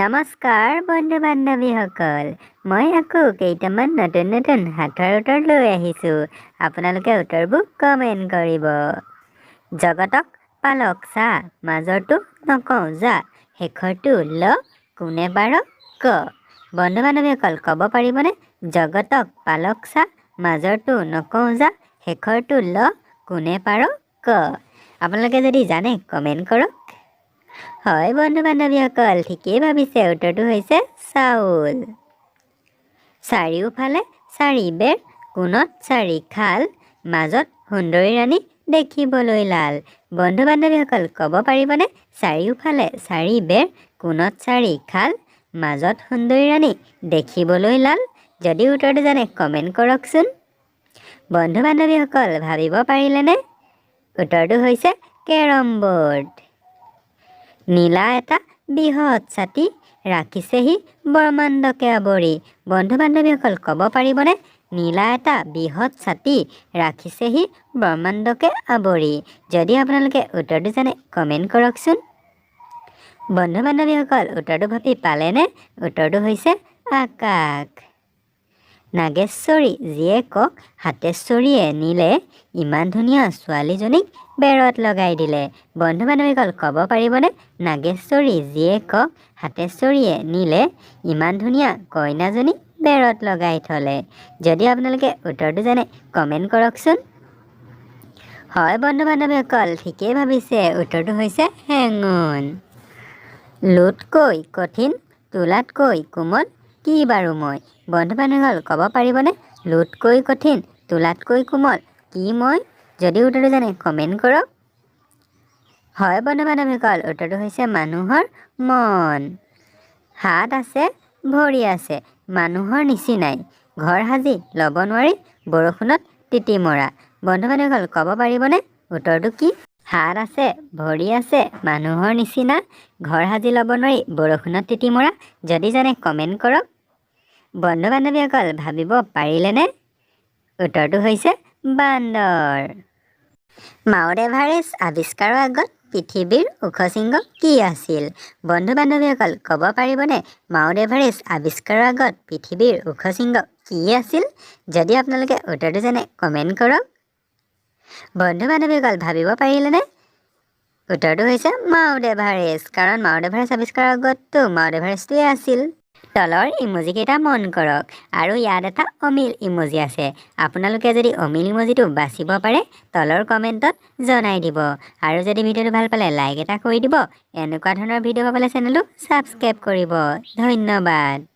নমস্কাৰ বন্ধু বান্ধৱীসকল, মই আকৌ কেইটামান নতুন নতুন হাতৰ উত্তৰ লৈ আহিছোঁ। আপোনালোকে উত্তৰবোৰ কমেণ্ট কৰিব। জগতক পালক চা, মাজৰটো নকওঁ যা, শেষৰটো ল, কোনে পাৰ ক। বন্ধু বান্ধৱীসকল ক'ব পাৰিবনে? জগতক পালক চা, মাজৰটো নকওঁ যা, শেষৰটো ল, কোনে পাৰ ক। আপোনালোকে যদি জানে কমেণ্ট কৰক। হয় বন্ধু বান্ধৱীসকল, ঠিকেই ভাবিছে। উত্তৰটো হৈছে চাউল। চাৰিওফালে চাৰি বেৰ, কোণত চাৰি খাল, মাজত সুন্দৰী ৰাণী দেখিবলৈ লাল। বন্ধু বান্ধৱীসকল ক'ব পাৰিবনে? চাৰিওফালে চাৰি বেৰ, কোণত চাৰি খাল, মাজত সুন্দৰী ৰাণী দেখিবলৈ লাল। যদি উত্তৰটো জানে কমেণ্ট কৰকচোন। বন্ধু বান্ধৱীসকল ভাবিব পাৰিলেনে? উত্তৰটো হৈছে কেৰম বৰ্ড। নীলা এটা বৃহৎ ছাতি, ৰাখিছেহি ব্ৰহ্মাণ্ডকে আৱৰি। বন্ধু বান্ধৱীসকল ক'ব পাৰিবনে? নীলা এটা বৃহৎ ছাতি, ৰাখিছেহি ব্ৰহ্মাণ্ডকে আৱৰি। যদি আপোনালোকে উত্তৰটো জানে কমেণ্ট কৰকচোন। বন্ধু বান্ধৱীসকল উত্তৰটো ভাবি পালেনে? উত্তৰটো হৈছে আকাশ। নাগেশ্বৰী জীয়েকক হাতেশ্বৰীয়ে নিলে, ইমান ধুনীয়া ছোৱালীজনীক বেৰত লগাই দিলে। বন্ধু বান্ধৱীসকল ক'ব পাৰিবনে? নাগেশ্বৰী জীয়েকক হাতেশ্বৰীয়ে নিলে, ইমান ধুনীয়া কইনাজনী বেৰত লগাই থলে। যদি আপোনালোকে উত্তৰটো জানে কমেণ্ট কৰকচোন। হয় বন্ধু বান্ধৱীসকল ঠিকেই ভাবিছে। উত্তৰটো হৈছে হেঙুন। লোটকৈ কঠিন, তোলাতকৈ কোমল, কি বাৰু মই? বন্ধু বান্ধৱীসকল ক'ব পাৰিবনে? লোটকৈ কঠিন, তোলাতকৈ কোমল, কি মই? যদি উত্তৰটো জানে কমেণ্ট কৰক। হয় বন্ধু বান্ধৱীসকল উত্তৰটো হৈছে মানুহৰ মন। হাত আছে, ভৰি আছে, মানুহৰ নিচিনাই, ঘৰ সাজি ল'ব নোৱাৰি, বৰষুণত তিতি মৰা। বন্ধু বান্ধৱীসকল ক'ব পাৰিবনে? উত্তৰটো কি? হাত আছে, ভৰি আছে, মানুহৰ নিচিনা, ঘৰ সাজি ল'ব নোৱাৰি, বৰষুণত তিতি মৰা। যদি জানে কমেণ্ট কৰক। বন্ধু বান্ধৱীসকল ভাবিব পাৰিলেনে? উত্তৰটো হৈছে বান্দৰ। মাউণ্ট এভাৰেষ্ট আৱিষ্কাৰৰ আগত পৃথিৱীৰ ওখ শৃংগ কি আছিল? বন্ধু বান্ধৱীসকল ক'ব পাৰিবনে? মাউণ্ট এভাৰেষ্ট আৱিষ্কাৰৰ আগত পৃথিৱীৰ ওখ শৃংগ কি আছিল? যদি আপোনালোকে উত্তৰটো জানে কমেণ্ট কৰক। বন্ধু বান্ধৱীসকল ভাবিব পাৰিলেনে? উত্তৰটো হৈছে মাউণ্ট এভাৰেষ্ট, কাৰণ মাউণ্ট এভাৰেষ্ট আৱিষ্কাৰৰ আগততো মাউণ্ট এভাৰেষ্টটোৱে আছিল। তলৰ ইমজিকেইটা মন কৰক, আৰু ইয়াত এটা অমিল ইমজি আছে। আপোনালোকে যদি অমিল ইমজিটো বাচিব পাৰে তলৰ কমেণ্টত জনাই দিব। আৰু যদি ভিডিঅ'টো ভাল পালে লাইক এটা কৰি দিব। এনেকুৱা ধৰণৰ ভিডিঅ' পাবলৈ চেনেলটো ছাবস্ক্ৰাইব কৰিব। ধন্যবাদ।